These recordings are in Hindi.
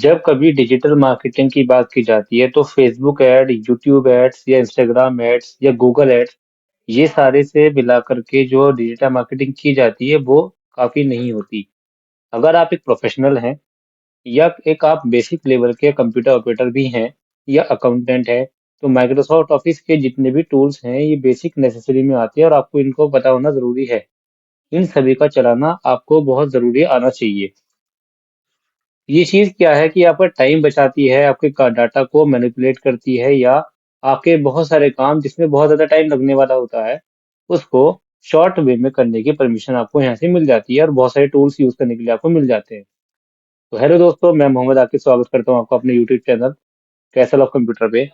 जब कभी डिजिटल मार्केटिंग की बात की जाती है तो फेसबुक एड, यूट्यूब एड्स या इंस्टाग्राम एड्स या गूगल एड्स, ये सारे से मिला करके जो डिजिटल मार्केटिंग की जाती है वो काफी नहीं होती। अगर आप एक प्रोफेशनल हैं या एक आप बेसिक लेवल के कंप्यूटर ऑपरेटर भी हैं या अकाउंटेंट है, तो माइक्रोसॉफ्ट ऑफिस के जितने भी टूल्स हैं ये बेसिक नेसेसरी में आते हैं और आपको इनको पता होना जरूरी है। इन सभी का चलाना आपको बहुत जरूरी आना चाहिए। ये चीज क्या है कि आपका टाइम बचाती है, आपके डाटा को मैनिपुलेट करती है, या आपके बहुत सारे काम जिसमें बहुत ज्यादा टाइम लगने वाला होता है उसको शॉर्ट वे में करने की परमिशन आपको यहाँ से मिल जाती है और बहुत सारे टूल्स यूज करने के लिए आपको मिल जाते हैं। तो हेलो दोस्तों, मैं मोहम्मद आकिब स्वागत करता हूँ आपका अपने YouTube channel castle of computer पे।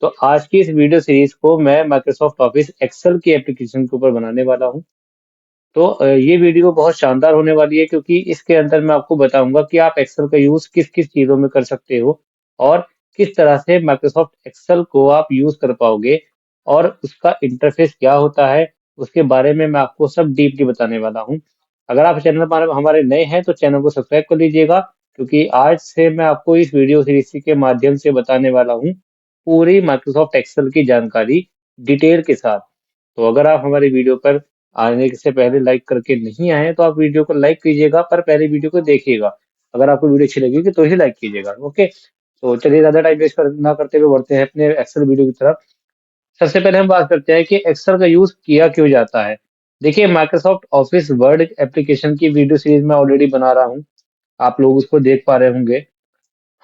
तो आज की इस वीडियो सीरीज को मैं माइक्रोसॉफ्ट ऑफिस एक्सेल की एप्लीकेशन के ऊपर बनाने वाला हूँ। तो ये वीडियो बहुत शानदार होने वाली है क्योंकि इसके अंदर मैं आपको बताऊंगा कि आप एक्सेल का यूज किस किस चीजों में कर सकते हो और किस तरह से माइक्रोसॉफ्ट एक्सेल को आप यूज कर पाओगे और उसका इंटरफेस क्या होता है, उसके बारे में मैं आपको सब डीपली बताने वाला हूँ। अगर आप चैनल पर हमारे नए हैं तो चैनल को सब्सक्राइब कर लीजिएगा, क्योंकि आज से मैं आपको इस वीडियो सीरीज के माध्यम से बताने वाला हूँ पूरी माइक्रोसॉफ्ट एक्सेल की जानकारी डिटेल के साथ। तो अगर आप हमारी वीडियो पर आने से पहले लाइक करके नहीं आए तो आप वीडियो को लाइक कीजिएगा, पर पहले वीडियो को देखिएगा। अगर आपको वीडियो अच्छी लगेगी तो ही लाइक कीजिएगा। ओके, तो चलिए ज्यादा टाइम वेस्ट ना करते हुए बढ़ते हैं अपने एक्सेल वीडियो की तरफ। सबसे पहले हम बात करते हैं कि एक्सेल का यूज किया क्यों जाता है। देखिए, माइक्रोसॉफ्ट ऑफिस वर्ड एप्लीकेशन की वीडियो सीरीज मैं ऑलरेडी बना रहा हूँ, आप लोग उसको देख पा रहे होंगे।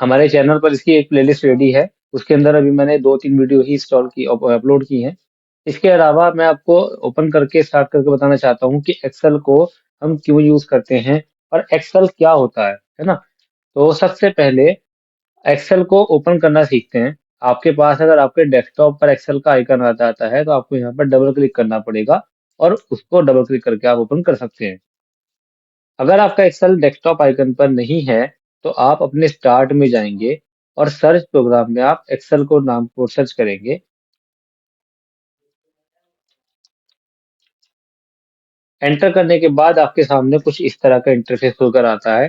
हमारे चैनल पर इसकी एक प्लेलिस्ट रेडी है, उसके अंदर अभी मैंने 2-3 वीडियो ही इंस्टॉल की अपलोड की हैं। इसके अलावा मैं आपको ओपन करके स्टार्ट करके बताना चाहता हूँ कि एक्सेल को हम क्यों यूज करते हैं और एक्सेल क्या होता है ना। तो सबसे पहले एक्सेल को ओपन करना सीखते हैं। आपके पास अगर आपके डेस्कटॉप पर एक्सेल का आइकन आता है तो आपको यहाँ पर डबल क्लिक करना पड़ेगा और उसको डबल क्लिक करके आप ओपन कर सकते हैं। अगर आपका एक्सेल डेस्कटॉप आइकन पर नहीं है तो आप अपने स्टार्ट में जाएंगे और सर्च प्रोग्राम में आप एक्सेल को नाम को सर्च करेंगे। एंटर करने के बाद आपके सामने कुछ इस तरह का इंटरफेस होकर आता है।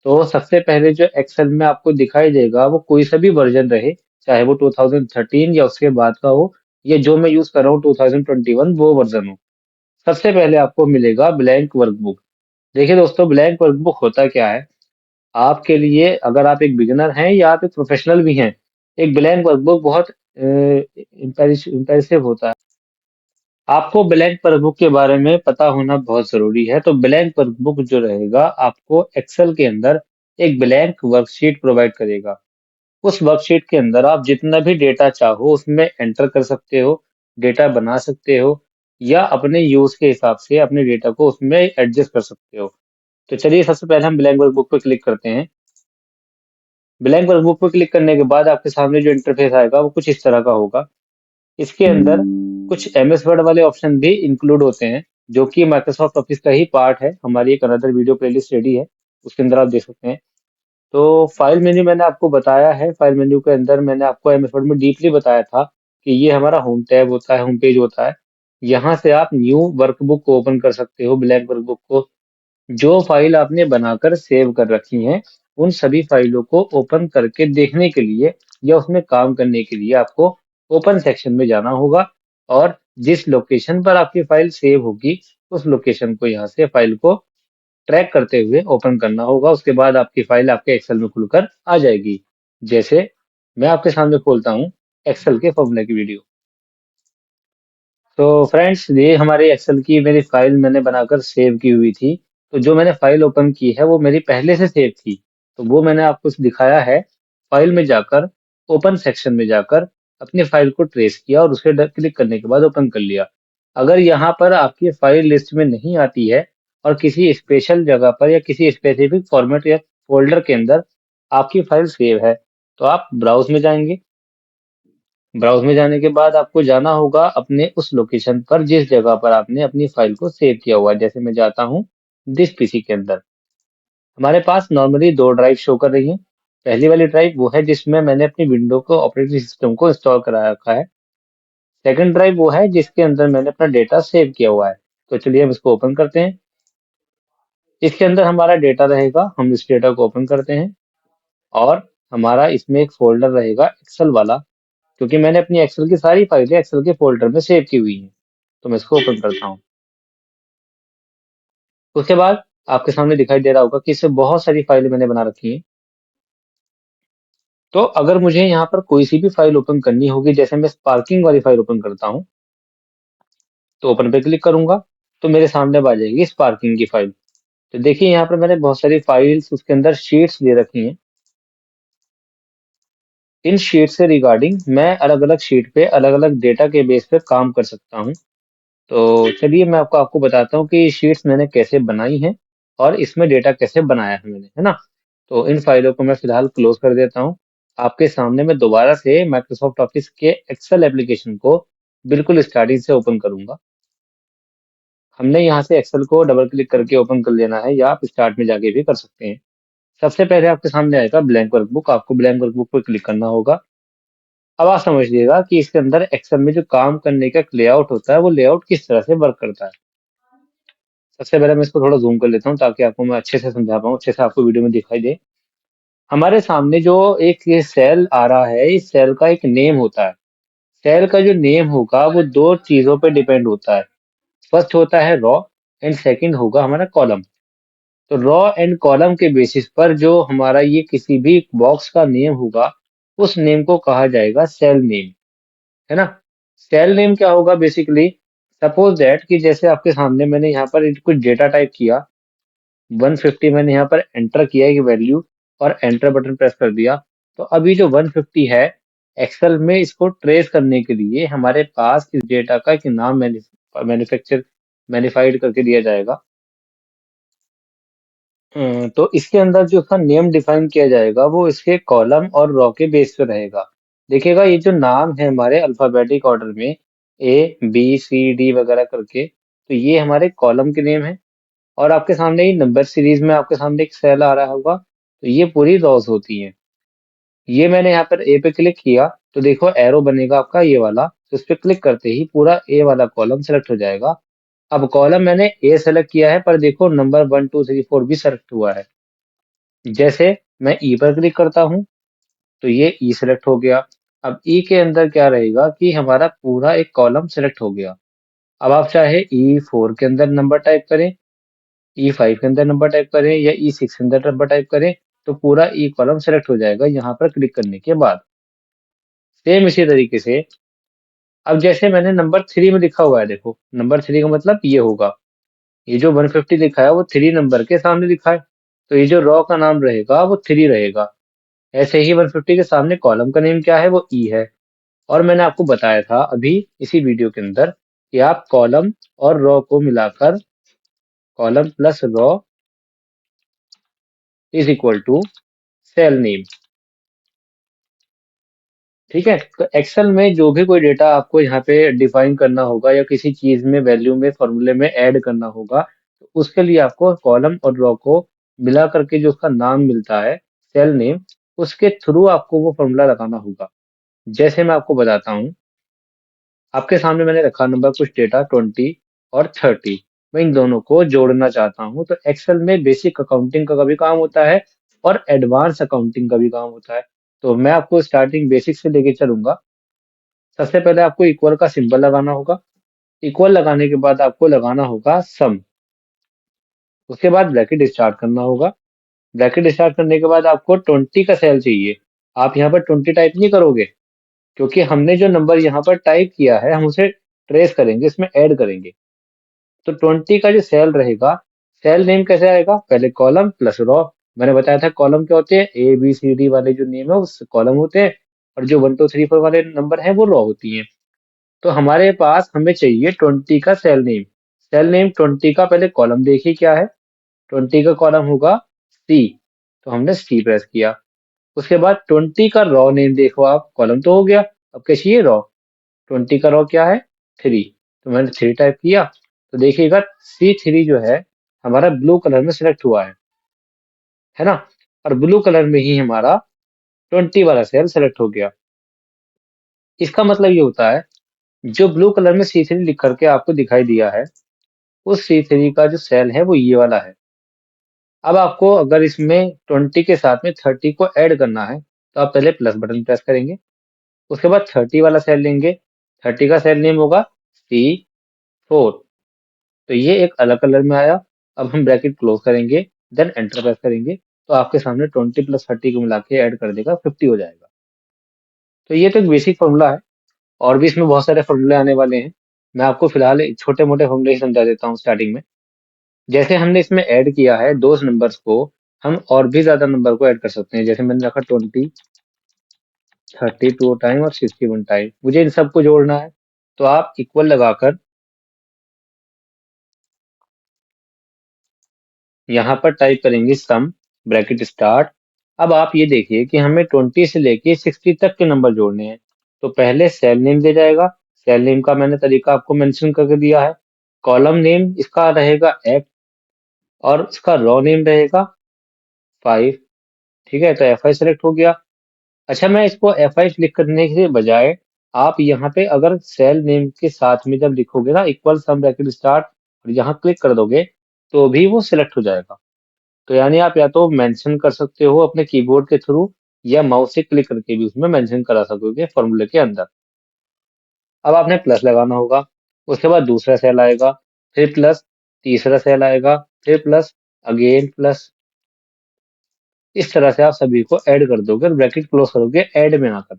तो सबसे पहले जो एक्सेल में आपको दिखाई देगा वो कोई सा भी वर्जन रहे, चाहे वो 2013 या उसके बाद का हो, या जो मैं यूज कर रहा हूँ 2021 वो वर्जन हो। सबसे पहले आपको मिलेगा ब्लैंक वर्कबुक। देखिए दोस्तों, ब्लैंक वर्कबुक होता क्या है आपके लिए, अगर आप एक बिगिनर हैं या आप एक प्रोफेशनल भी हैं, एक ब्लैंक वर्कबुक बहुत इंप्रेसिव होता है। आपको ब्लैंक वर्कबुक के बारे में पता होना बहुत जरूरी है। तो ब्लैंक वर्कबुक जो रहेगा आपको एक्सेल के अंदर एक ब्लैंक वर्कशीट प्रोवाइड करेगा। उस वर्कशीट के अंदर आप जितना भी डेटा चाहो उसमें एंटर कर सकते हो, डेटा बना सकते हो, या अपने यूज के हिसाब से अपने डेटा को उसमें एडजस्ट कर सकते हो। तो चलिए सबसे पहले हम ब्लैंक वर्कबुक पर क्लिक करते हैं। ब्लैंक वर्कबुक पर क्लिक करने के बाद आपके सामने जो इंटरफेस आएगा वो कुछ इस तरह का होगा। इसके अंदर कुछ एमएस वर्ड वाले ऑप्शन भी इंक्लूड होते हैं, जो कि माइक्रोसॉफ्ट ऑफिस का ही पार्ट है। हमारी एक अनदर वीडियो प्लेलिस्ट रेडी है, उसके अंदर आप देख सकते हैं। तो फाइल मेन्यू मैंने आपको बताया है, फाइल मेन्यू के अंदर मैंने आपको एमएस वर्ड में डीपली बताया था कि ये हमारा होम टैब होता है, होम पेज होता है। यहाँ से आप न्यू वर्कबुक को ओपन कर सकते हो, ब्लैंक वर्कबुक को। जो फाइल आपने बनाकर सेव कर रखी हैं उन सभी फाइलों को ओपन करके देखने के लिए या उसमें काम करने के लिए आपको ओपन सेक्शन में जाना होगा, और जिस लोकेशन पर आपकी फाइल सेव होगी उस लोकेशन को यहाँ से फाइल को ट्रैक करते हुए ओपन करना होगा। उसके बाद आपकी फाइल आपके एक्सेल में खुलकर आ जाएगी। जैसे मैं आपके सामने खोलता हूँ एक्सेल के फॉर्मूले की वीडियो। तो फ्रेंड्स, ये हमारे एक्सेल की मेरी फाइल मैंने बनाकर सेव की हुई थी। तो जो मैंने फाइल ओपन की है वो मेरी पहले से सेव थी, तो वो मैंने आपको दिखाया है। फाइल में जाकर ओपन सेक्शन में जाकर अपनी फाइल को ट्रेस किया और उसे क्लिक करने के बाद ओपन कर लिया। अगर यहाँ पर आपकी फाइल लिस्ट में नहीं आती है और किसी स्पेशल जगह पर या किसी स्पेसिफिक फॉर्मेट या फोल्डर के अंदर आपकी फाइल सेव है, तो आप ब्राउज में जाएंगे। ब्राउज में जाने के बाद आपको जाना होगा अपने उस लोकेशन पर जिस जगह पर आपने अपनी फाइल को सेव किया हुआ है। जैसे मैं जाता हूँ दिस पीसी के अंदर, हमारे पास नॉर्मली दो ड्राइव शो कर रही हैं। पहली वाली ड्राइव वो है जिसमें मैंने अपनी विंडो को ऑपरेटिंग सिस्टम को इंस्टॉल करा रखा है। सेकंड ड्राइव वो है जिसके अंदर मैंने अपना डेटा सेव किया हुआ है। तो चलिए हम इसको ओपन करते हैं। इसके अंदर हमारा डेटा रहेगा, हम इस डेटा को ओपन करते हैं और हमारा इसमें एक फोल्डर रहेगा एक्सेल वाला, क्योंकि मैंने अपनी एक्सेल की सारी फाइलें एक्सेल के फोल्डर में सेव की हुई हैं। तो मैं इसको ओपन करता हूँ। उसके बाद आपके सामने दिखाई दे रहा होगा कि इससे बहुत सारी फाइलें मैंने बना रखी हैं। तो अगर मुझे यहाँ पर कोई सी भी फाइल ओपन करनी होगी, जैसे मैं स्पार्किंग वाली फाइल ओपन करता हूँ, तो ओपन पे क्लिक करूंगा तो मेरे सामने अब आ जाएगी स्पार्किंग की फाइल। तो देखिए यहाँ पर मैंने बहुत सारी फाइल्स उसके अंदर शीट्स दे रखी हैं। इन शीट से रिगार्डिंग मैं अलग अलग शीट पे अलग अलग डेटा के बेस पे काम कर सकता हूँ। तो चलिए मैं आपको आपको बताता हूँ कि शीट्स मैंने कैसे बनाई हैं और इसमें डेटा कैसे बनाया है मैंने, है ना। तो इन फाइलों को मैं फिलहाल क्लोज कर देता हूँ। आपके सामने मैं दोबारा से माइक्रोसॉफ्ट ऑफिस के एक्सेल एप्लीकेशन को बिल्कुल स्टार्टिंग से ओपन करूंगा। हमने यहाँ से एक्सेल को डबल क्लिक करके ओपन कर लेना है, या आप स्टार्ट में जाके भी कर सकते हैं। सबसे पहले आपके सामने आएगा ब्लैंक वर्कबुक, आपको ब्लैंक वर्कबुक पर क्लिक करना होगा। अब आप समझ लीजिएगा कि इसके अंदर एक्सेल में जो काम करने का लेआउट होता है वो लेआउट किस तरह से वर्क करता है। सबसे पहले मैं इसको थोड़ा जूम कर लेता हूँ ताकि आपको मैं अच्छे से समझा पाऊँ, अच्छे से आपको वीडियो में दिखाई दे। हमारे सामने जो एक ये सेल आ रहा है, इस सेल का एक नेम होता है। सेल का जो नेम होगा वो दो चीजों पे डिपेंड होता है। फर्स्ट होता है रॉ एंड सेकंड होगा हमारा कॉलम। तो रॉ एंड कॉलम के बेसिस पर जो हमारा ये किसी भी बॉक्स का नेम होगा, उस नेम को कहा जाएगा सेल नेम, है ना। सेल नेम क्या होगा बेसिकली, सपोज दैट कि जैसे आपके सामने मैंने यहाँ पर कुछ डेटा टाइप किया, 150 मैंने यहाँ पर एंटर किया एक वैल्यू और एंटर बटन प्रेस कर दिया। तो अभी जो 150 है, एक्सेल में इसको ट्रेस करने के लिए हमारे पास इस डेटा का एक नाम मैन्युफैक्चर मैनिफाइड करके दिया जाएगा। तो इसके अंदर जो उसका नेम डिफाइन किया जाएगा वो इसके कॉलम और रॉ के बेस पे रहेगा। देखिएगा ये जो नाम है हमारे अल्फाबेटिक ऑर्डर में, ए बी सी डी वगैरह करके, तो ये हमारे कॉलम के नेम है। और आपके सामने ये नंबर सीरीज में आपके सामने एक सेल आ रहा होगा, तो ये पूरी रॉज होती हैं। ये मैंने यहाँ पर ए पे क्लिक किया तो देखो एरो बनेगा आपका ये वाला, तो उस पर क्लिक करते ही पूरा ए वाला कॉलम सेलेक्ट हो जाएगा। अब कॉलम मैंने ए सेलेक्ट किया है, पर देखो नंबर 1 2 3 4 भी सेलेक्ट हुआ है। जैसे मैं ई पर क्लिक करता हूँ तो ये ई सेलेक्ट हो गया। अब ई के अंदर क्या रहेगा कि हमारा पूरा एक कॉलम सेलेक्ट हो गया। अब आप चाहे E4 के अंदर नंबर टाइप करें, E5 के अंदर नंबर टाइप करें, या E6 के अंदर नंबर टाइप करें, तो पूरा ई कॉलम सेलेक्ट हो जाएगा यहाँ पर क्लिक करने के बाद। सेम इसी तरीके से अब जैसे मैंने नंबर 3 में लिखा हुआ है, देखो नंबर 3 का मतलब ये होगा, ये जो 150 लिखा है वो 3 नंबर के सामने लिखा है, तो ये जो रॉ का नाम रहेगा वो 3 रहेगा। ऐसे ही 150 के सामने कॉलम का नेम क्या है, वो ई है। और मैंने आपको बताया था अभी इसी वीडियो के अंदर कि आप कॉलम और रॉ को मिलाकर, column plus row is equal to cell name. ठीक है, तो एक्सेल में जो भी कोई डेटा आपको यहाँ पे डिफाइन करना होगा या किसी चीज में वैल्यू में फॉर्मूले में ऐड करना होगा, तो उसके लिए आपको कॉलम और रॉ को मिला करके जो उसका नाम मिलता है, सेल नेम, उसके थ्रू आपको वो फॉर्मूला लगाना होगा। जैसे मैं आपको बताता हूँ, आपके सामने मैंने रखा नंबर कुछ डेटा 20 और 30, मैं इन दोनों को जोड़ना चाहता हूँ। तो एक्सेल में बेसिक अकाउंटिंग का भी काम होता है और एडवांस अकाउंटिंग का भी काम होता है। तो मैं आपको स्टार्टिंग बेसिक से लेके चलूंगा। सबसे पहले आपको इक्वल का सिंबल लगाना होगा। इक्वल लगाने के बाद आपको लगाना होगा सम। उसके बाद ब्रैकेट स्टार्ट करना होगा। ब्रैकेट स्टार्ट करने के बाद आपको 20 का सेल चाहिए। आप यहाँ पर 20 टाइप नहीं करोगे, क्योंकि हमने जो नंबर यहाँ पर टाइप किया है हम उसे ट्रेस करेंगे, इसमें ऐड करेंगे। तो 20 का जो सेल रहेगा, सेल नेम कैसे आएगा, पहले कॉलम प्लस रॉ। मैंने बताया था कॉलम क्या होते हैं, ए बी सी डी वाले जो नेम है उस कॉलम होते हैं, और जो 1 2 3 4 वाले नंबर है वो रॉ होती हैं। तो हमारे पास हमें चाहिए 20 का सेल नेम। सेल नेम 20 का पहले कॉलम देखिए क्या है, 20 का कॉलम होगा सी, तो हमने सी प्रेस किया। उसके बाद 20 का रॉ नेम देखो आप, कॉलम तो हो गया, अब क्या चाहिए रॉ। 20 का रॉ क्या है, 3, तो मैंने 3 टाइप किया। तो देखिएगा C3 जो है हमारा ब्लू कलर में सिलेक्ट हुआ है ना। और ब्लू कलर में ही हमारा 20 वाला सेल सेलेक्ट हो गया। इसका मतलब ये होता है, जो ब्लू कलर में C3 लिख करके आपको दिखाई दिया है, उस C3 का जो सेल है वो ये वाला है। अब आपको अगर इसमें 20 के साथ में 30 को ऐड करना है, तो आप पहले प्लस बटन प्रेस करेंगे। उसके बाद 30 वाला सेल लेंगे। 30 का सेल नेम होगा C4। तो ये एक अलग कलर में आया। अब हम ब्रैकेट क्लोज करेंगे, देन एंटर प्रेस करेंगे, तो आपके सामने 20 प्लस 30 को मिला के ऐड कर देगा, 50 हो जाएगा। तो ये तो एक बेसिक फॉर्मूला है, और भी इसमें बहुत सारे फॉर्मूले आने वाले हैं। मैं आपको फिलहाल छोटे मोटे फॉर्मूले ही समझा देता हूँ स्टार्टिंग में। जैसे हमने इसमें ऐड किया है दो नंबर्स को, हम और भी ज्यादा नंबर को ऐड कर सकते हैं। जैसे मैंने रखा 20, 32 टाइम और 61 टाइम, मुझे इन सबको जोड़ना है। तो आप इक्वल लगाकर यहाँ पर टाइप करेंगे सम, ब्रैकेट स्टार्ट। अब आप ये देखिए कि हमें 20 से लेके 60 तक के नंबर जोड़ने हैं। तो पहले सेल नेम दे जाएगा। सेल नेम का मैंने तरीका आपको मेंशन करके दिया है। कॉलम नेम इसका रहेगा F, और इसका रो नेम रहेगा 5। ठीक है, तो F5 सेलेक्ट हो गया। अच्छा, मैं इसको F5 क्लिक करने के बजाय आप यहाँ पे अगर सेल नेम के साथ में जब लिखोगे ना इक्वल सम ब्रैकेट स्टार्ट, और यहाँ क्लिक कर दोगे, तो भी वो सिलेक्ट हो जाएगा। तो यानी आप या तो मेंशन कर सकते हो अपने कीबोर्ड के थ्रू, या माउस से क्लिक करके भी उसमें मेंशन करा सकोगे फॉर्मूले के अंदर। अब आपने प्लस लगाना होगा। उसके बाद दूसरा सेल आएगा, फिर प्लस, तीसरा सेल आएगा, फिर प्लस, अगेन प्लस। इस तरह से आप सभी को ऐड कर दोगे और ब्रैकेट क्लोज करोगे ऐड में आकर,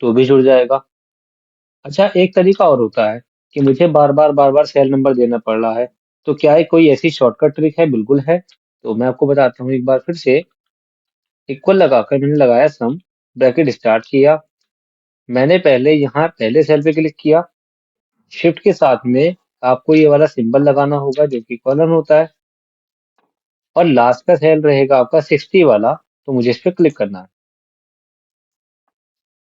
तो भी जुड़ जाएगा। अच्छा, एक तरीका और होता है कि मुझे बार बार सेल नंबर देना पड़ रहा है। तो क्या है कोई ऐसी शॉर्टकट ट्रिक है? बिल्कुल है। तो मैं आपको बताता हूँ एक बार फिर से। इक्वल लगाकर मैंने लगाया सम, ब्रैकेट स्टार्ट किया। मैंने पहले यहाँ पहले सेल पे क्लिक किया। शिफ्ट के साथ में आपको ये वाला सिंबल लगाना होगा जो कि कॉलन होता है, और लास्ट का सेल रहेगा आपका 60 वाला। तो मुझे इस पे क्लिक करना है।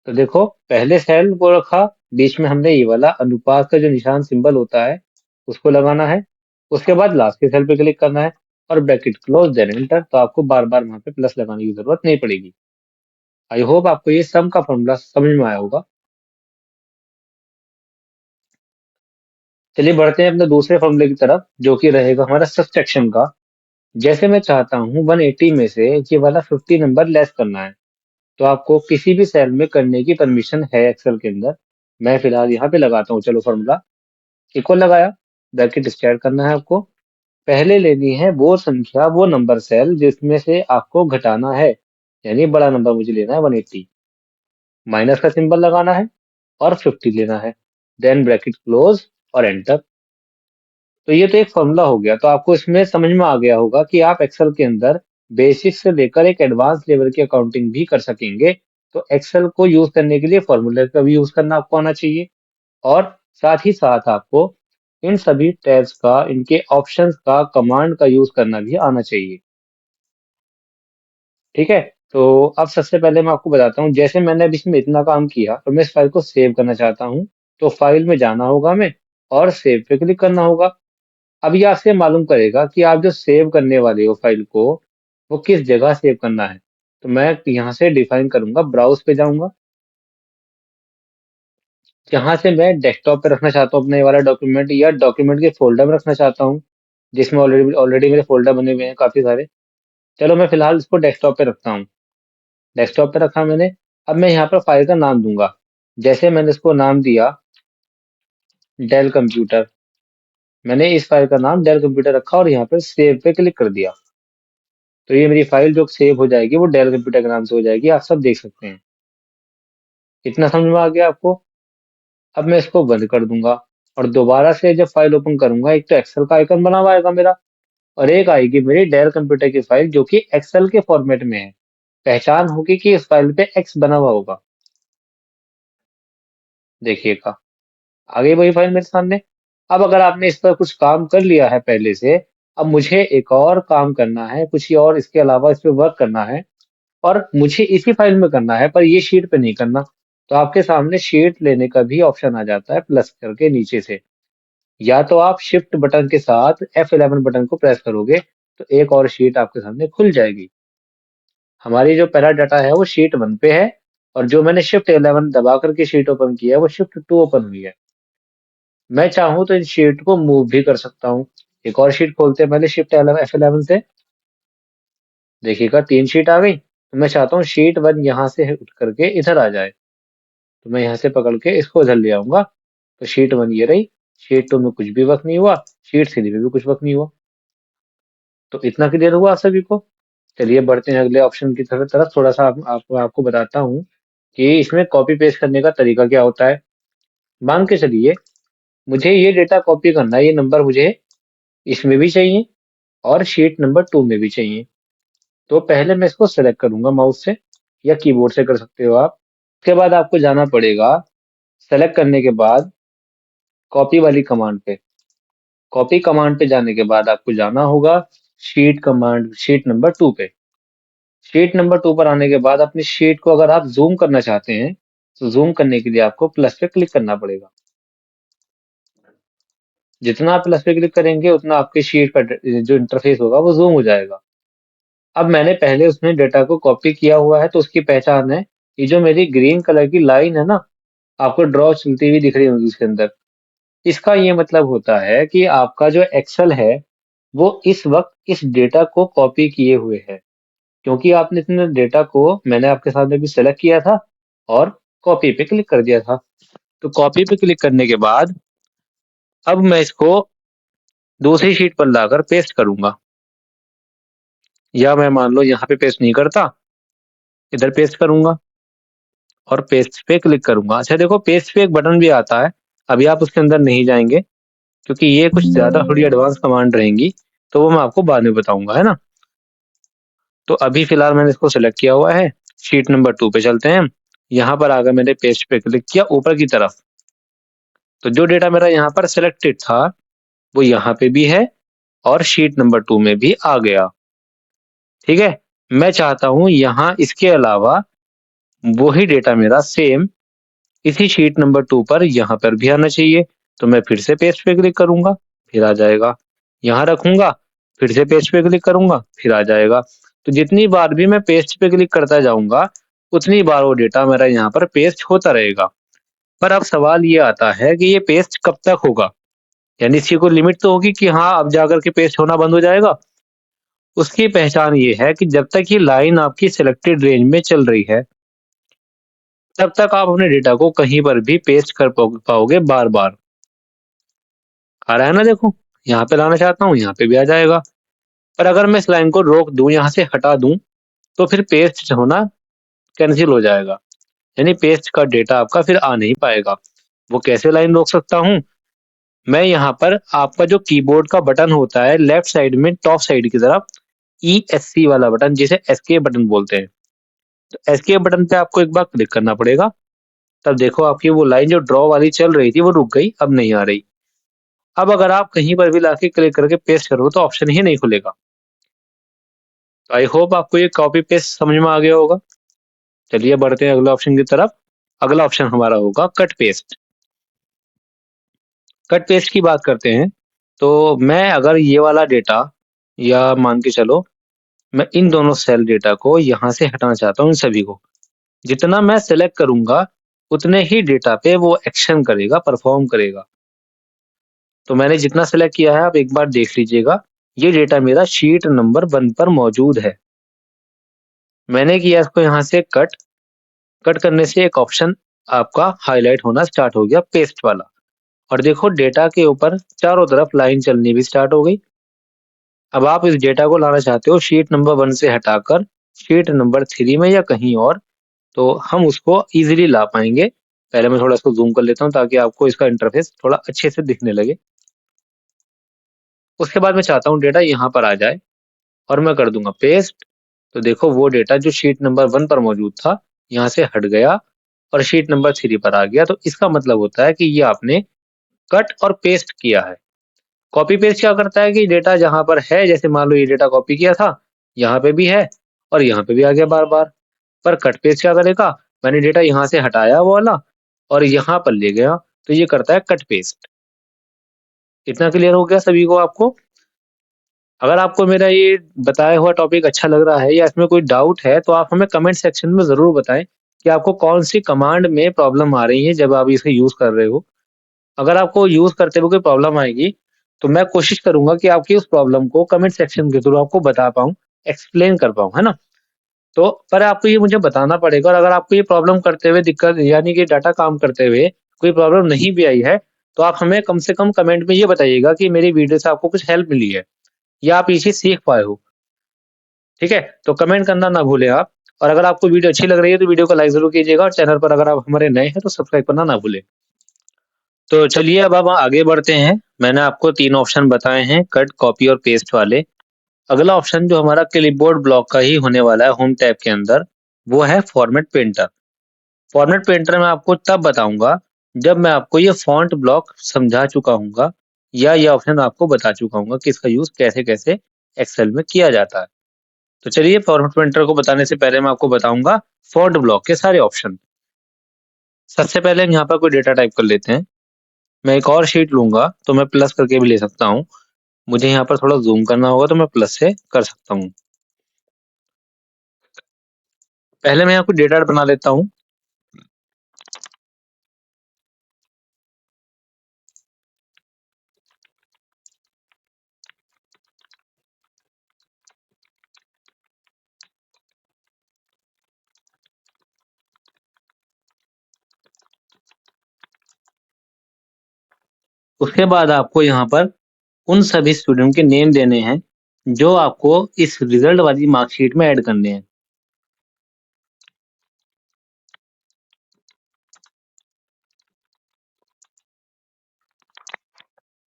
तो देखो, पहले सेल को रखा, बीच में हमने ये वाला अनुपात का जो निशान सिंबल होता है उसको लगाना है। उसके बाद लास्ट के सेल पे क्लिक करना है, और ब्रैकेट क्लोज देन एंटर। तो आपको बार बार वहां पे प्लस लगाने की जरूरत नहीं पड़ेगी। आई होप आपको ये सम का फॉर्मूला समझ में आया होगा। चलिए बढ़ते हैं अपने दूसरे फॉर्मूले की तरफ, जो कि रहेगा हमारा सब्ट्रैक्शन का। जैसे मैं चाहता हूँ 180 में से ये वाला 50 नंबर लेस करना है, तो आपको किसी भी सेल में करने की परमिशन है एक्सेल के अंदर। मैं फिलहाल यहाँ पे लगाता हूँ, चलो फॉर्मूला। इक्वल लगाया, ब्रैकेट स्टार्ट करना है आपको। पहले लेनी है वो संख्या, वो नंबर सेल जिसमें से आपको घटाना है, यानी बड़ा नंबर मुझे लेना है 180। माइनस का सिंबल लगाना है, और 50 लेना है, देन ब्रैकेट क्लोज और एंटर। तो ये तो एक फॉर्मूला हो गया। तो आपको इसमें समझ में आ गया होगा कि आप एक्सेल के अंदर बेसिक से लेकर एक एडवांस लेवल की अकाउंटिंग भी कर सकेंगे। तो एक्सेल को यूज करने के लिए फॉर्मूले का भी यूज करना आपको आना चाहिए, और साथ ही साथ आपको इन सभी टैब्स का, इनके ऑप्शंस का, कमांड का यूज करना भी आना चाहिए। ठीक है। तो अब सबसे पहले मैं आपको बताता हूँ, जैसे मैंने अभी इसमें इतना काम किया और मैं इस फाइल को सेव करना चाहता हूँ। तो फाइल में जाना होगा हमें, और सेव पे क्लिक करना होगा। अब ये आपसे मालूम करेगा कि आप जो सेव करने वाले हो फाइल को, वो किस जगह सेव करना है। तो मैं यहाँ से डिफाइन करूंगा, ब्राउज पे जाऊंगा। जहां से मैं डेस्कटॉप पे रखना चाहता हूँ अपने ये वाला डॉक्यूमेंट, या डॉक्यूमेंट के फोल्डर में रखना चाहता हूँ, जिसमें ऑलरेडी ऑलरेडी मेरे फोल्डर बने हुए हैं काफी सारे। चलो मैं फिलहाल इसको डेस्कटॉप पे रखता हूँ। डेस्कटॉप पे रखा मैंने। अब मैं यहाँ पर फाइल का नाम दूंगा। जैसे मैंने इसको नाम दिया डेल कंप्यूटर, मैंने इस फाइल का नाम डेल कंप्यूटर रखा, और यहाँ पर सेव पे क्लिक कर दिया। तो ये मेरी फाइल जो सेव हो जाएगी वो डेल कंप्यूटर के नाम से हो जाएगी, आप सब देख सकते हैं। इतना समझ में आ गया आपको? अब मैं इसको बंद कर दूंगा, और दोबारा से जब फाइल ओपन करूंगा, एक तो एक्सेल का आइकन बना हुआ आएगा मेरा, और एक आएगी मेरी डेल कंप्यूटर की फाइल जो कि एक्सेल के फॉर्मेट में है। पहचान होगी कि इस फाइल पे एक्स बना हुआ होगा। देखिएगा, आ गई वही फाइल मेरे सामने। अब अगर आपने इस पर कुछ काम कर लिया है पहले से, अब मुझे एक और काम करना है, कुछ और इसके अलावा इस पे वर्क करना है, और मुझे इसी फाइल में करना है, पर ये शीट पे नहीं करना। तो आपके सामने शीट लेने का भी ऑप्शन आ जाता है प्लस करके नीचे से। या तो आप शिफ्ट बटन के साथ F11 बटन को प्रेस करोगे, तो एक और शीट आपके सामने खुल जाएगी। हमारी जो पहला डाटा है वो शीट 1 पे है, और जो मैंने शिफ्ट 11 दबा करके शीट ओपन किया है वो शिफ्ट 2 ओपन हुई है। मैं चाहूँ तो इन शीट को मूव भी कर सकता हूँ। एक और शीट खोलते हैं पहले शिफ्ट F11 से। देखिएगा 3 शीट आ गई। तो मैं चाहता हूँ शीट 1 यहाँ से उठ करके इधर आ जाए। तो मैं यहाँ से पकड़ के इसको इधर ले आऊंगा। तो शीट 1 ये रही, शीट 2 में कुछ भी वर्क नहीं हुआ, शीट 3 में भी कुछ वर्क नहीं हुआ। तो इतना क्लियर हुआ आप सभी को? चलिए बढ़ते हैं अगले ऑप्शन की तरफ। थोड़ा सा आपको बताता हूँ कि इसमें कॉपी पेस्ट करने का तरीका क्या होता है। मान के चलिए मुझे ये डेटा कॉपी करना है, ये नंबर मुझे इसमें भी चाहिए और शीट नंबर 2 में भी चाहिए। तो पहले मैं इसको सेलेक्ट करूंगा माउस से, या कीबोर्ड से कर सकते हो आप। उसके बाद आपको जाना पड़ेगा, सेलेक्ट करने के बाद कॉपी वाली कमांड पे। कॉपी कमांड पे जाने के बाद आपको जाना होगा शीट नंबर 2 पे। शीट नंबर 2 पर आने के बाद अपनी शीट को अगर आप जूम करना चाहते हैं, तो जूम करने के लिए आपको प्लस पे क्लिक करना पड़ेगा। जितना आप प्लस पे क्लिक करेंगे उतना आपकी शीट का जो इंटरफेस होगा वो जूम हो जाएगा। अब मैंने पहले उसमें डेटा को कॉपी किया हुआ है, तो उसकी पहचान है ये जो मेरी ग्रीन कलर की लाइन है ना, आपको ड्रॉ चलती हुई दिख रही होगी उसके अंदर। इसका ये मतलब होता है कि आपका जो एक्सेल है वो इस वक्त इस डेटा को कॉपी किए हुए है, क्योंकि आपने इतने डेटा को मैंने आपके सामने भी सेलेक्ट किया था और कॉपी पे क्लिक कर दिया था। तो कॉपी पे क्लिक करने के बाद अब मैं इसको दूसरी शीट पर लाकर पेस्ट करूंगा, या मैं मान लो यहाँ पे पेस्ट नहीं करता, इधर पेस्ट करूंगा और पेस्ट पे क्लिक करूंगा। अच्छा देखो, पेस्ट पे एक बटन भी आता है, अभी आप उसके अंदर नहीं जाएंगे क्योंकि ये कुछ ज्यादा थोड़ी एडवांस कमांड रहेंगी, तो वो मैं आपको बाद में बताऊंगा, है ना। तो अभी फिलहाल मैंने इसको सेलेक्ट किया हुआ है। शीट नंबर 2 पे चलते हैं। यहाँ पर आकर मैंने पेस्ट पे क्लिक किया ऊपर की तरफ, तो जो डेटा मेरा यहाँ पर सिलेक्टेड था वो यहाँ पे भी है और शीट नंबर 2 में भी आ गया। ठीक है, मैं चाहता हूँ यहाँ इसके अलावा वही डेटा मेरा सेम इसी शीट नंबर 2 पर यहाँ पर भी आना चाहिए। तो मैं फिर से पेस्ट पे क्लिक करूंगा, फिर आ जाएगा। यहाँ रखूंगा, फिर से पेस्ट पे क्लिक करूंगा, फिर आ जाएगा। तो जितनी बार भी मैं पेस्ट पे क्लिक करता जाऊंगा उतनी बार वो डेटा मेरा यहाँ पर पेस्ट होता रहेगा। पर अब सवाल ये आता है कि ये पेस्ट कब तक होगा, यानी इसकी कोई लिमिट तो होगी कि हाँ अब जाकर के पेस्ट होना बंद हो जाएगा। उसकी पहचान ये है कि जब तक ये लाइन आपकी सिलेक्टेड रेंज में चल रही है तब तक आप अपने डेटा को कहीं पर भी पेस्ट कर पाओगे बार बार। आ रहा है ना, देखो यहाँ पे लाना चाहता हूँ यहाँ पे भी आ जाएगा। पर अगर मैं इस लाइन को रोक दूं, यहाँ से हटा दूं, तो फिर पेस्ट होना कैंसिल हो जाएगा, यानी पेस्ट का डेटा आपका फिर आ नहीं पाएगा। वो कैसे लाइन रोक सकता हूँ? मैं यहाँ पर आपका जो कीबोर्ड का बटन होता है लेफ्ट साइड में टॉप साइड की तरफ, ESC वाला बटन जिसे एस्केप बटन बोलते हैं, तो एस्केप बटन पे आपको एक बार क्लिक करना पड़ेगा। तब देखो आपकी वो लाइन जो ड्रॉ वाली चल रही थी वो रुक गई, अब नहीं आ रही। अब अगर आप कहीं पर भी लाके क्लिक करके पेस्ट करो तो ऑप्शन ही नहीं खुलेगा। तो आई होप आपको ये कॉपी पेस्ट समझ में आ गया होगा। चलिए बढ़ते हैं अगले ऑप्शन की तरफ। अगला ऑप्शन हमारा होगा कट पेस्ट। कट पेस्ट की बात करते हैं, तो मैं अगर ये वाला डेटा, या मान के चलो मैं इन दोनों सेल डेटा को यहाँ से हटाना चाहता हूँ, इन सभी को जितना मैं सेलेक्ट करूंगा उतने ही डेटा पे वो एक्शन करेगा, परफॉर्म करेगा। तो मैंने जितना सेलेक्ट किया है आप एक बार देख लीजिएगा, ये डेटा मेरा शीट नंबर 1 पर मौजूद है। मैंने किया इसको यहाँ से कट। कट करने से एक ऑप्शन आपका हाईलाइट होना स्टार्ट हो गया, पेस्ट वाला। और देखो डेटा के ऊपर चारों तरफ लाइन चलनी भी स्टार्ट हो गई। अब आप इस डेटा को लाना चाहते हो शीट नंबर 1 से हटाकर शीट नंबर 3 में या कहीं और, तो हम उसको इजीली ला पाएंगे। पहले मैं थोड़ा इसको जूम कर लेता हूँ ताकि आपको इसका इंटरफेस थोड़ा अच्छे से दिखने लगे। उसके बाद मैं चाहता हूँ डेटा यहाँ पर आ जाए और मैं कर दूंगा पेस्ट। तो देखो वो डेटा जो शीट नंबर 1 पर मौजूद था यहाँ से हट गया और शीट नंबर 3 पर आ गया। तो इसका मतलब होता है कि ये आपने कट और पेस्ट किया है। कॉपी पेस्ट क्या करता है कि डेटा जहां पर है, जैसे मान लो ये डेटा कॉपी किया था, यहाँ पे भी है और यहाँ पे भी आ गया बार बार। पर कट पेस्ट क्या करेगा, मैंने डेटा यहाँ से हटाया वो वाला और यहाँ पर ले गया, तो ये करता है कट पेस्ट। इतना क्लियर हो गया सभी को आपको? अगर आपको मेरा ये बताया हुआ टॉपिक अच्छा लग रहा है या इसमें कोई डाउट है तो आप हमें कमेंट सेक्शन में जरूर बताएं कि आपको कौन सी कमांड में प्रॉब्लम आ रही है जब आप इसे यूज कर रहे हो। अगर आपको यूज करते हुए कोई प्रॉब्लम आएगी तो मैं कोशिश करूंगा कि आपकी उस प्रॉब्लम को कमेंट सेक्शन के थ्रू आपको बता पाऊं, एक्सप्लेन कर पाऊं, है ना। तो पर आपको ये मुझे बताना पड़ेगा, और अगर आपको ये प्रॉब्लम करते हुए दिक्कत, यानी कि डाटा काम करते हुए कोई प्रॉब्लम नहीं भी आई है, तो आप हमें कम से कम कमेंट में ये बताइएगा कि मेरी वीडियो से आपको कुछ हेल्प मिली है या आप ये चीज़ सीख पाए हो। ठीक है? तो कमेंट करना ना भूलें आप, और अगर आपको वीडियो अच्छी लग रही है तो वीडियो को लाइक ज़रूर कीजिएगा, और चैनल पर अगर आप हमारे नए हैं तो सब्सक्राइब करना ना भूलें। तो चलिए अब हम आगे बढ़ते हैं। मैंने आपको 3 ऑप्शन बताए हैं, कट, कॉपी और पेस्ट वाले। अगला ऑप्शन जो हमारा क्लिपबोर्ड ब्लॉक का ही होने वाला है होम टैब के अंदर, वो है फॉर्मेट पेंटर। फॉर्मेट पेंटर मैं आपको तब बताऊंगा जब मैं आपको ये फॉन्ट ब्लॉक समझा चुका हूँगा, या ये ऑप्शन आपको बता चुका हूँगा कि इसका यूज़ कैसे-कैसे एक्सेल में किया जाता है। तो चलिए फॉर्मेट पेंटर को बताने से पहले मैं आपको बताऊंगा फॉन्ट ब्लॉक के सारे ऑप्शन। सबसे पहले हम यहाँ पर कोई डेटा टाइप कर लेते हैं। मैं एक और शीट लूंगा तो मैं प्लस करके भी ले सकता हूँ। मुझे यहाँ पर थोड़ा ज़ूम करना होगा तो मैं प्लस से कर सकता हूँ। पहले मैं यहाँ कुछ डेटा बना लेता हूँ। उसके बाद आपको यहाँ पर उन सभी स्टूडेंट के नेम देने हैं जो आपको इस रिजल्ट वाली मार्कशीट में ऐड करने हैं।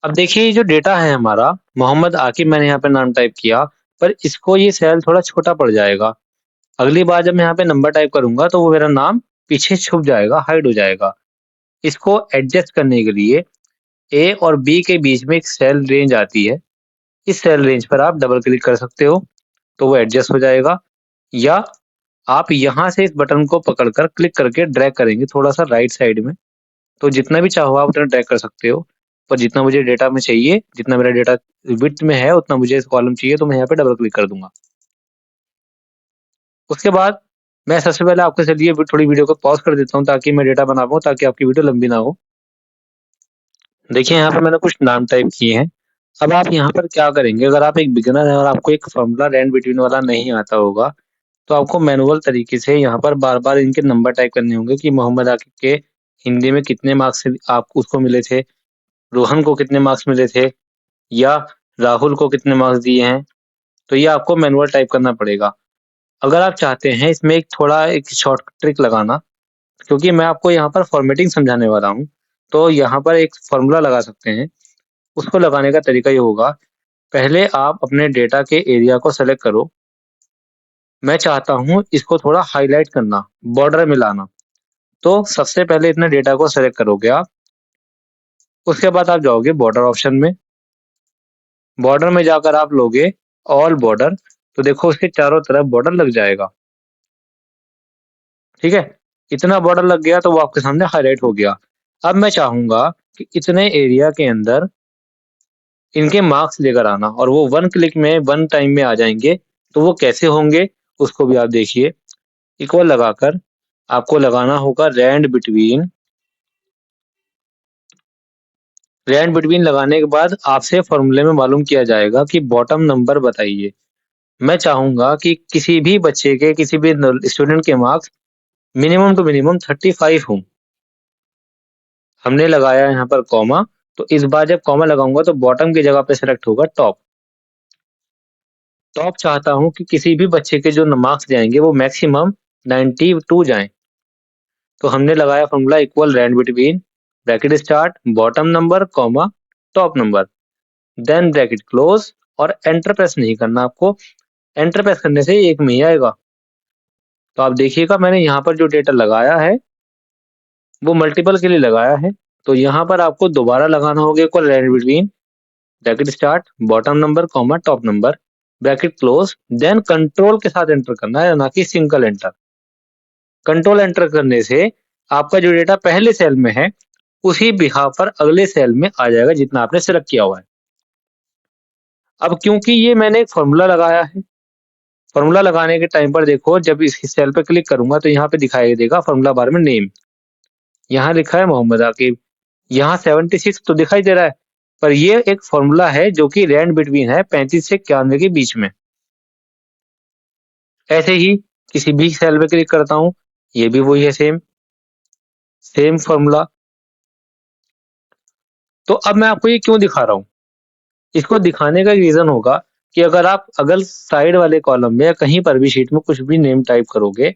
अब देखिए ये जो डेटा है हमारा, मोहम्मद आकिब मैंने यहाँ पे नाम टाइप किया, पर इसको ये सेल थोड़ा छोटा पड़ जाएगा। अगली बार जब मैं यहाँ पे नंबर टाइप करूंगा तो वो मेरा नाम पीछे छुप जाएगा, हाइड हो जाएगा। इसको एडजस्ट करने के लिए ए और बी के बीच में एक सेल रेंज आती है। इस सेल रेंज पर आप डबल क्लिक कर सकते हो तो वो एडजस्ट हो जाएगा, या आप यहाँ से इस बटन को पकड़कर क्लिक करके ड्रैग करेंगे थोड़ा सा राइट साइड में, तो जितना भी चाहो आप उतना ड्रैग कर सकते हो। पर जितना मुझे डेटा में चाहिए, जितना मेरा डेटा विड्थ में है उतना मुझे इस कॉलम चाहिए, तो मैं यहाँ पे डबल क्लिक कर दूंगा। उसके बाद मैं सबसे पहले आपके चलिए थोड़ी वीडियो को पॉज कर देता हूँ ताकि मैं डेटा बना पाऊँ, ताकि आपकी वीडियो लंबी ना हो। देखिए यहाँ पे मैंने कुछ नाम टाइप किए हैं। अब आप यहाँ पर क्या करेंगे, अगर आप एक बिगिनर हैं और आपको एक फॉर्मूला रैंड बिटवीन वाला नहीं आता होगा, तो आपको मैनुअल तरीके से यहाँ पर बार-बार इनके नंबर टाइप करने होंगे कि मोहम्मद आकिब के हिंदी में कितने मार्क्स आप उसको मिले थे, रोहन को कितने मार्क्स मिले थे, या राहुल को कितने मार्क्स दिए हैं। तो ये आपको मैनुअल टाइप करना पड़ेगा। अगर आप चाहते हैं इसमें एक शॉर्ट ट्रिक लगाना, क्योंकि मैं आपको यहाँ पर फॉर्मेटिंग समझाने वाला हूँ, तो यहाँ पर एक फॉर्मूला लगा सकते हैं। उसको लगाने का तरीका ये होगा, पहले आप अपने डेटा के एरिया को सेलेक्ट करो। मैं चाहता हूँ इसको थोड़ा हाईलाइट करना, बॉर्डर में लाना। तो सबसे पहले इतने डेटा को सेलेक्ट करोगे आप, उसके बाद आप जाओगे बॉर्डर ऑप्शन में। बॉर्डर में जाकर आप लोगे ऑल बॉर्डर, तो देखो उसके चारों तरफ बॉर्डर लग जाएगा। ठीक है? इतना बॉर्डर लग गया तो वो आपके सामने हाईलाइट हो गया। अब मैं चाहूंगा कि इतने एरिया के अंदर इनके मार्क्स लेकर आना, और वो वन क्लिक में, वन टाइम में आ जाएंगे। तो वो कैसे होंगे उसको भी आप देखिए। इक्वल लगाकर आपको लगाना होगा रैंड बिटवीन लगाने के बाद आपसे फॉर्मूले में मालूम किया जाएगा कि बॉटम नंबर बताइए। मैं चाहूंगा कि किसी भी बच्चे के, किसी भी स्टूडेंट के मार्क्स मिनिमम टू मिनिमम 35 हों। हमने लगाया यहाँ पर कॉमा, तो इस बार जब कॉमा लगाऊंगा तो बॉटम की जगह पे सिलेक्ट होगा टॉप। टॉप चाहता हूँ कि किसी भी बच्चे के जो मार्क्स जाएंगे वो मैक्सिमम 92 जाएं। तो हमने लगाया formula equal rand between, bracket start, bottom number comma top number, then bracket close, और एंटर प्रेस नहीं करना आपको। एंटर प्रेस करने से एक में ही आएगा। तो आप देखिएगा मैंने यहाँ पर जो डेटा लगाया है वो मल्टीपल के लिए लगाया है। तो यहाँ पर आपको दोबारा लगाना होगा equal rand between, bracket start, bottom number comma top number, bracket close, then control के साथ एंटर करना है, ना कि सिंगल एंटर। कंट्रोल एंटर करने से आपका जो डेटा पहले सेल में है उसी बिहाफ पर अगले सेल में आ जाएगा जितना आपने सिलेक्ट किया हुआ है। अब क्योंकि ये मैंने एक फॉर्मूला लगाया है, फॉर्मूला लगाने के टाइम पर देखो जब इस सेल पर क्लिक करूंगा तो यहाँ पे दिखाई देगा फॉर्मूला बार में नेम। यहाँ लिखा है मोहम्मद आकिब, यहाँ 76 तो दिखाई दे रहा है, पर ये एक फॉर्मूला है जो कि रैंड बिटवीन है 35 से 91 के बीच में। ऐसे ही किसी भी सेल पे क्लिक करता हूँ, ये भी वही है, सेम सेम फॉर्मूला। तो अब मैं आपको ये क्यों दिखा रहा हूँ, इसको दिखाने का रीजन होगा कि अगर साइड वाले कॉलम में या कहीं पर भी शीट में कुछ भी नेम टाइप करोगे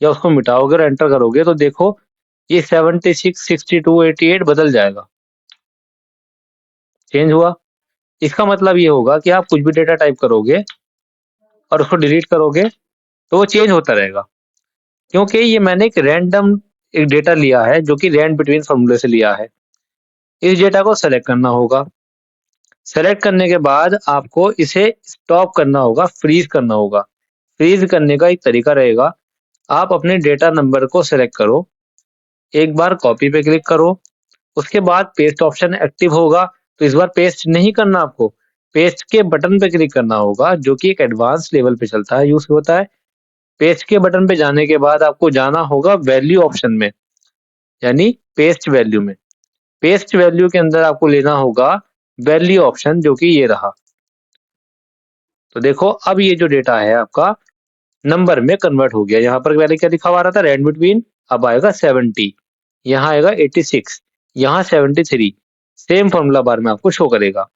या उसको मिटाओगे और एंटर करोगे तो देखो ये 76, 62, 88 बदल जाएगा, चेंज हुआ। इसका मतलब ये होगा कि आप कुछ भी डेटा टाइप करोगे और उसको डिलीट करोगे तो वो चेंज होता रहेगा, क्योंकि ये मैंने एक रैंडम एक डेटा लिया है जो कि रैंड बिटवीन फॉर्मूले से लिया है। इस डेटा को सेलेक्ट करना होगा, सेलेक्ट करने के बाद आपको इसे स्टॉप करना होगा, फ्रीज करना होगा। फ्रीज करने का एक तरीका रहेगा, आप अपने डेटा नंबर को सेलेक्ट करो, एक बार कॉपी पे क्लिक करो, उसके बाद पेस्ट ऑप्शन एक्टिव होगा, तो इस बार पेस्ट नहीं करना आपको, पेस्ट के बटन पे क्लिक करना होगा जो कि एक एडवांस लेवल पे चलता है, यूज होता है। पेस्ट के बटन पे जाने के बाद आपको जाना होगा वैल्यू ऑप्शन में, यानी पेस्ट वैल्यू में। पेस्ट वैल्यू के अंदर आपको लेना होगा वैल्यू ऑप्शन जो कि ये रहा। तो देखो अब ये जो डेटा है आपका नंबर में कन्वर्ट हो गया, यहाँ पर पहले क्या लिखा हुआ रहा था, रेंड बिटवीन, अब आएगा 70, यहाँ आएगा 86, यहाँ 73, सेम फॉर्मूला बार में आपको शो करेगा।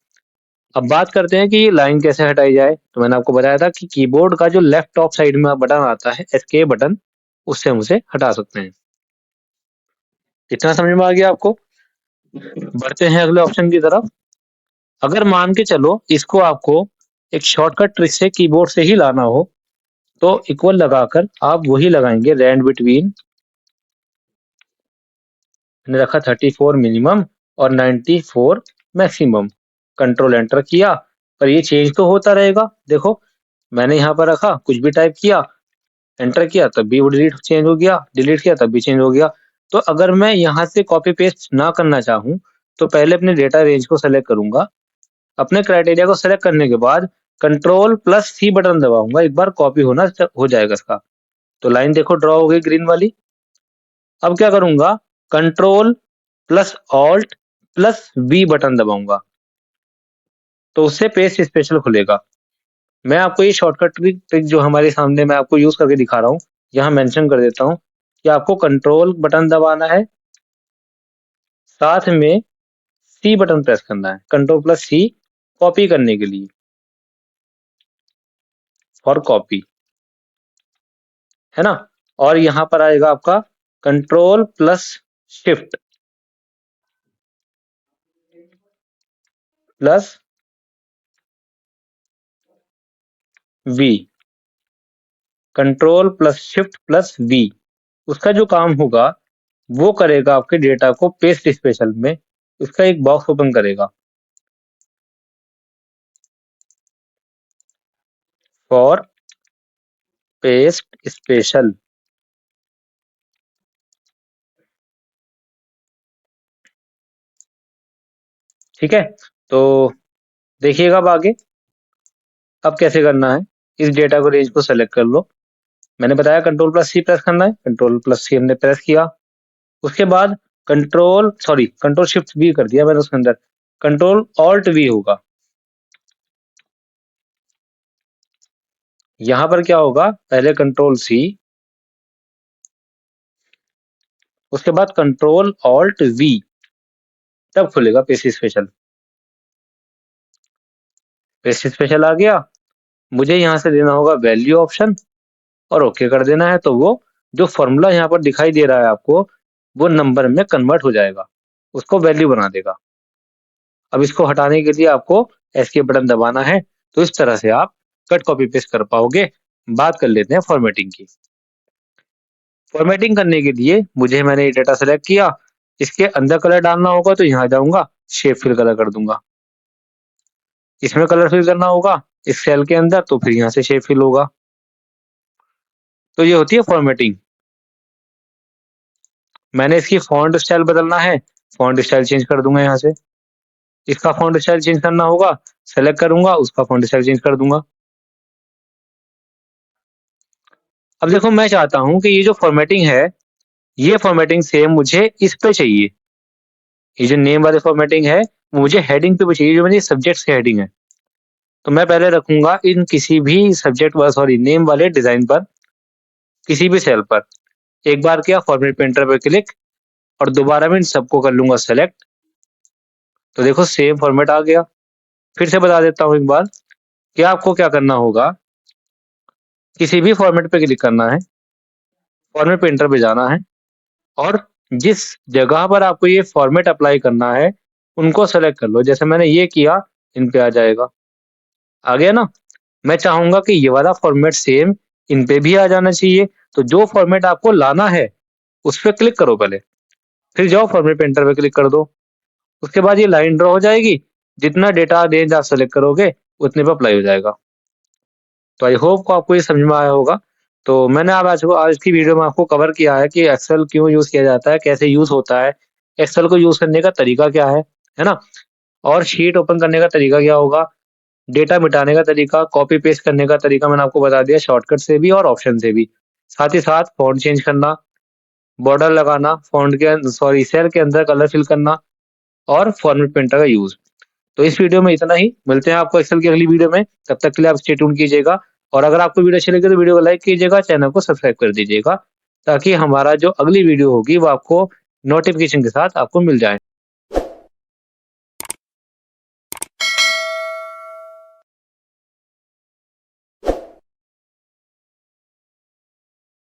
अब बात करते हैं कि ये लाइन कैसे हटाई जाए, तो मैंने आपको बताया था कि कीबोर्ड का जो लेफ्ट टॉप साइड में बटन आता है एस्केप बटन, उससे हम उसे हटा सकते हैं। इतना समझ में आ गया आपको। बढ़ते हैं अगले ऑप्शन की तरफ। अगर मान के चलो इसको आपको एक शॉर्टकट ट्रिक से कीबोर्ड से ही लाना हो तो इक्वल लगाकर आप वही लगाएंगे, रैंड बिटवीन, मैंने रखा 34 मिनिमम और 94 मैक्सिमम, कंट्रोल एंटर किया, पर ये चेंज तो होता रहेगा। देखो मैंने यहाँ पर रखा, कुछ भी टाइप किया, एंटर किया तब भी वो डिलीट चेंज हो गया, डिलीट किया तब भी चेंज हो गया। तो अगर मैं यहाँ से कॉपी पेस्ट ना करना चाहूँ तो पहले अपने डेटा रेंज को सेलेक्ट करूंगा, अपने क्राइटेरिया को सेलेक्ट करने के बाद कंट्रोल प्लस सी बटन दबाऊंगा, एक बार कॉपी होना हो जाएगा इसका। तो लाइन देखो ड्रॉ हो गई ग्रीन वाली। अब क्या करूंगा, control plus alt plus V button दबाऊंगा तो उससे पेस्ट स्पेशल खुलेगा। मैं आपको ये शॉर्टकट ट्रिक जो हमारे सामने मैं आपको यूज करके दिखा रहा हूँ, यहाँ मेंशन कर देता हूँ कि आपको कंट्रोल बटन दबाना है, साथ में सी बटन प्रेस करना है, कंट्रोल प्लस सी कॉपी करने के लिए, फॉर कॉपी, है ना। और यहाँ पर आएगा आपका control plus shift plus V, control plus shift plus V, उसका जो काम होगा वो करेगा आपके डेटा को पेस्ट स्पेशल में, उसका एक बॉक्स ओपन करेगा, फॉर पेस्ट स्पेशल। ठीक है, तो देखिएगा अब आगे, अब कैसे करना है। इस डेटा को रेंज को सेलेक्ट कर लो, मैंने बताया कंट्रोल प्लस सी प्रेस करना है, कंट्रोल प्लस सी हमने प्रेस किया, उसके बाद कंट्रोल शिफ्ट वी कर दिया मैंने उसके अंदर, कंट्रोल ऑल्ट वी होगा। यहां पर क्या होगा, पहले कंट्रोल सी, उसके बाद कंट्रोल ऑल्ट वी, तब खुलेगा पेस्ट स्पेशल। पेस्ट स्पेशल आ गया, मुझे यहाँ से देना होगा वैल्यू ऑप्शन और ओके कर देना है, तो वो जो फॉर्मूला यहाँ पर दिखाई दे रहा है आपको वो नंबर में कन्वर्ट हो जाएगा, उसको वैल्यू बना देगा। अब इसको हटाने के लिए आपको एस्केप बटन दबाना है, तो इस तरह से आप कट कॉपी पेस्ट कर पाओगे। बात कर लेते हैं फॉर्मेटिंग की। फॉर्मेटिंग करने के लिए मैंने ये डेटा सेलेक्ट किया, इसके अंदर कलर डालना होगा तो यहाँ जाऊंगा, शेप फिल कलर कर दूंगा, इसमें कलर फिल करना होगा इस सेल के अंदर तो फिर यहाँ से शेप फिल होगा। तो ये होती है फॉर्मेटिंग। मैंने इसकी फॉन्ट स्टाइल बदलना है, फॉन्ट स्टाइल चेंज कर दूंगा, यहाँ से इसका फॉन्ट स्टाइल चेंज करना होगा, सेलेक्ट करूंगा, उसका फॉन्ट स्टाइल चेंज कर दूंगा। अब देखो मैं चाहता हूं कि ये जो फॉर्मेटिंग है ये फॉर्मेटिंग सेम मुझे इस पे चाहिए, ये जो नेम वाली फॉर्मेटिंग है वो मुझे हेडिंग पे भी चाहिए, जो मेरी सब्जेक्ट की हेडिंग है। तो मैं पहले रखूंगा इन किसी भी सब्जेक्ट सॉरी नेम वाले डिजाइन पर, किसी भी सेल पर। एक बार किया फॉर्मेट प्रिंटर पे क्लिक और दोबारा मैं इन सबको कर लूंगा सेलेक्ट। तो देखो सेम फॉर्मेट आ गया। फिर से बता देता हूँ एक बार कि आपको क्या करना होगा। किसी भी फॉर्मेट पे क्लिक करना है, फॉर्मेट प्रिंटर पे जाना है और जिस जगह पर आपको ये फॉर्मेट अप्लाई करना है उनको सेलेक्ट कर लो। जैसे मैंने ये किया, इन पे आ जाएगा। आ गया ना? मैं चाहूंगा कि ये वाला फॉर्मेट सेम इन पे भी आ जाना चाहिए। तो जो फॉर्मेट आपको लाना है उस पर क्लिक करो पहले, फिर जाओ फॉर्मेट प्रिंटर पे क्लिक कर दो। उसके बाद ये लाइन ड्रॉ हो जाएगी। जितना डेटा रेंज आप सेलेक्ट करोगे उतने पे अप्लाई हो जाएगा। तो आई होप को आपको ये समझ में आया होगा। तो मैंने आज की वीडियो में आपको कवर किया है कि एक्सेल क्यों यूज किया जाता है, कैसे यूज होता है, एक्सेल को यूज करने का तरीका क्या है ना? और शीट ओपन करने का तरीका क्या होगा, डेटा मिटाने का तरीका, कॉपी पेस्ट करने का तरीका मैंने आपको बता दिया, शॉर्टकट से भी और ऑप्शन से भी। साथ ही साथ फॉन्ट चेंज करना, बॉर्डर लगाना, फॉन्ट के सॉरी सेल के अंदर कलर फिल करना और फॉर्मेट प्रिंटर का यूज। तो इस वीडियो में इतना ही। मिलते हैं आपको एक्सेल की अगली वीडियो में। तब तक के लिए आप स्टे ट्यून कीजिएगा। और अगर आपको वीडियो अच्छी लगी तो वीडियो को लाइक कीजिएगा, चैनल को सब्सक्राइब कर दीजिएगा ताकि हमारा जो अगली वीडियो होगी वो आपको नोटिफिकेशन के साथ आपको मिल जाए।